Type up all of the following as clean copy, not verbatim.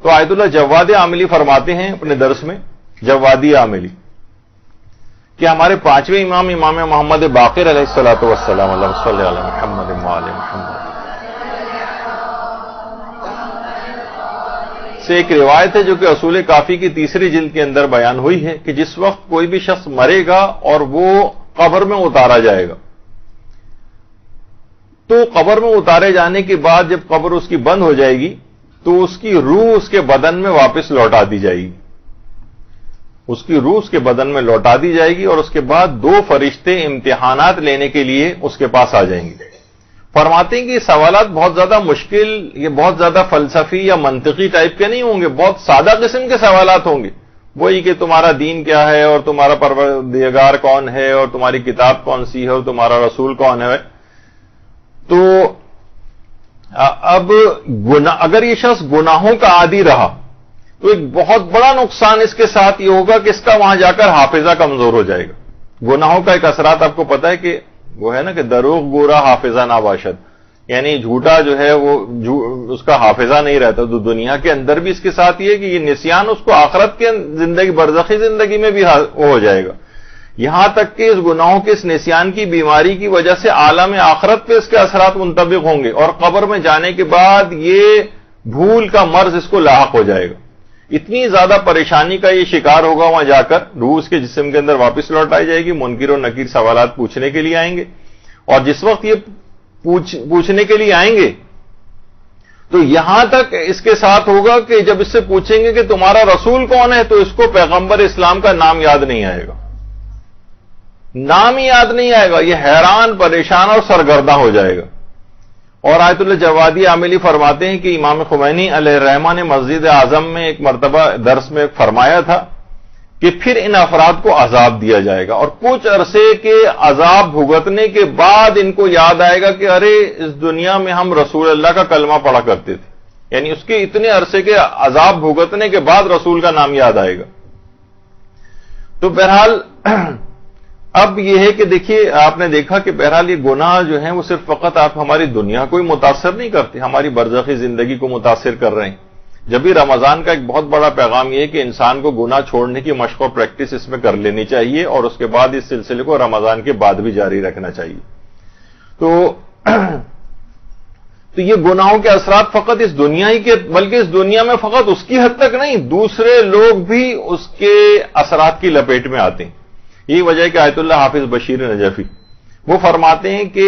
تو آیت اللہ جواد عاملی فرماتے ہیں اپنے درس میں، جوادی عاملی، کہ ہمارے پانچویں امام محمد باقر علیہ الصلوۃ والسلام، اللہم صل علی محمد وآل محمد، سے ایک روایت ہے جو کہ اصول کافی کی تیسری جلد کے اندر بیان ہوئی ہے کہ جس وقت کوئی بھی شخص مرے گا اور وہ قبر میں اتارا جائے گا، تو قبر میں اتارے جانے کے بعد جب قبر اس کی بند ہو جائے گی تو اس کی روح اس کے بدن میں واپس لوٹا دی جائے گی، اس کی روح اس کے بدن میں لوٹا دی جائے گی، اور اس کے بعد دو فرشتے امتحانات لینے کے لیے اس کے پاس آ جائیں گے۔ فرماتے ہیں کہ یہ سوالات بہت زیادہ مشکل، یہ بہت زیادہ فلسفی یا منطقی ٹائپ کے نہیں ہوں گے، بہت سادہ قسم کے سوالات ہوں گے، وہی کہ تمہارا دین کیا ہے، اور تمہارا پروردگار کون ہے، اور تمہاری کتاب کون سی ہے، اور تمہارا رسول کون ہے۔ تو اب اگر یہ شخص گناہوں کا عادی رہا تو ایک بہت بڑا نقصان اس کے ساتھ یہ ہوگا کہ اس کا وہاں جا کر حافظہ کمزور ہو جائے گا۔ گناہوں کا ایک اثرات آپ کو پتہ ہے کہ وہ ہے نا کہ دروغ گورا حافظہ ناباشد، یعنی جھوٹا جو ہے وہ اس کا حافظہ نہیں رہتا۔ تو دنیا کے اندر بھی اس کے ساتھ یہ کہ یہ نسیان اس کو آخرت کے زندگی، برزخی زندگی میں بھی ہو جائے گا، یہاں تک کہ اس گناہوں کے اس نسیان کی بیماری کی وجہ سے عالم آخرت پہ اس کے اثرات منطبق ہوں گے، اور قبر میں جانے کے بعد یہ بھول کا مرض اس کو لاحق ہو جائے گا، اتنی زیادہ پریشانی کا یہ شکار ہوگا۔ وہاں جا کر روح اس کے جسم کے اندر واپس لوٹائی جائے گی، منکر و نکیر سوالات پوچھنے کے لیے آئیں گے، اور جس وقت یہ پوچھنے کے لیے آئیں گے تو یہاں تک اس کے ساتھ ہوگا کہ جب اس سے پوچھیں گے کہ تمہارا رسول کون ہے تو اس کو پیغمبر اسلام کا نام یاد نہیں آئے گا، نام ہی یاد نہیں آئے گا، یہ حیران، پریشان اور سرگرداں ہو جائے گا۔ اور آیت اللہ جوادی عاملی فرماتے ہیں کہ امام خمینی علیہ الرحمہ نے مسجد اعظم میں ایک مرتبہ درس میں فرمایا تھا کہ پھر ان افراد کو عذاب دیا جائے گا، اور کچھ عرصے کے عذاب بھگتنے کے بعد ان کو یاد آئے گا کہ ارے اس دنیا میں ہم رسول اللہ کا کلمہ پڑھا کرتے تھے، یعنی اس کے اتنے عرصے کے عذاب بھگتنے کے بعد رسول کا نام یاد آئے گا۔ تو بہرحال اب یہ ہے کہ دیکھیے، آپ نے دیکھا کہ بہرحال یہ گناہ جو ہیں وہ صرف فقط آپ ہماری دنیا کو ہی متاثر نہیں کرتے، ہماری برزخی زندگی کو متاثر کر رہے ہیں۔ جب بھی رمضان کا ایک بہت بڑا پیغام یہ ہے کہ انسان کو گناہ چھوڑنے کی مشق و پریکٹس اس میں کر لینی چاہیے، اور اس کے بعد اس سلسلے کو رمضان کے بعد بھی جاری رکھنا چاہیے۔ تو یہ گناہوں کے اثرات فقط اس دنیا ہی کے، بلکہ اس دنیا میں فقط اس کی حد تک نہیں، دوسرے لوگ بھی اس کے اثرات کی لپیٹ میں آتے ہیں۔ یہی وجہ ہے کہ آیت اللہ حافظ بشیر نجفی وہ فرماتے ہیں کہ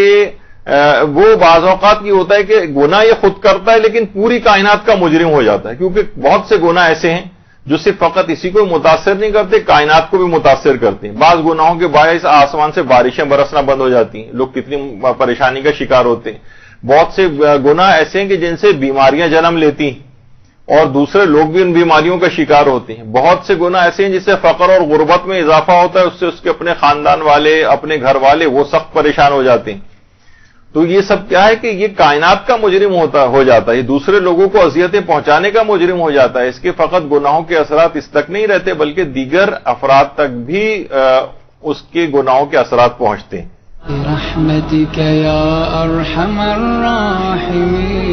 وہ بعض اوقات یہ ہوتا ہے کہ گناہ یہ خود کرتا ہے لیکن پوری کائنات کا مجرم ہو جاتا ہے، کیونکہ بہت سے گناہ ایسے ہیں جو صرف فقط اسی کو متاثر نہیں کرتے، کائنات کو بھی متاثر کرتے ہیں۔ بعض گناہوں کے باعث آسمان سے بارشیں برسنا بند ہو جاتی ہیں، لوگ کتنی پریشانی کا شکار ہوتے ہیں۔ بہت سے گناہ ایسے ہیں کہ جن سے بیماریاں جنم لیتی ہیں اور دوسرے لوگ بھی ان بیماریوں کا شکار ہوتے ہیں۔ بہت سے گناہ ایسے ہیں جس سے فقر اور غربت میں اضافہ ہوتا ہے، اس سے اس کے اپنے خاندان والے، اپنے گھر والے وہ سخت پریشان ہو جاتے ہیں۔ تو یہ سب کیا ہے کہ یہ کائنات کا مجرم ہو جاتا ہے، یہ دوسرے لوگوں کو اذیتیں پہنچانے کا مجرم ہو جاتا ہے۔ اس کے فقط گناہوں کے اثرات اس تک نہیں رہتے بلکہ دیگر افراد تک بھی اس کے گناہوں کے اثرات پہنچتے ہیں۔ برحمتك يا ارحم الراحمين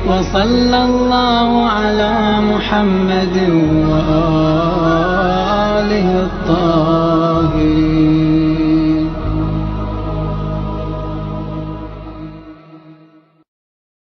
وصلى الله على محمد وآله الطاهرين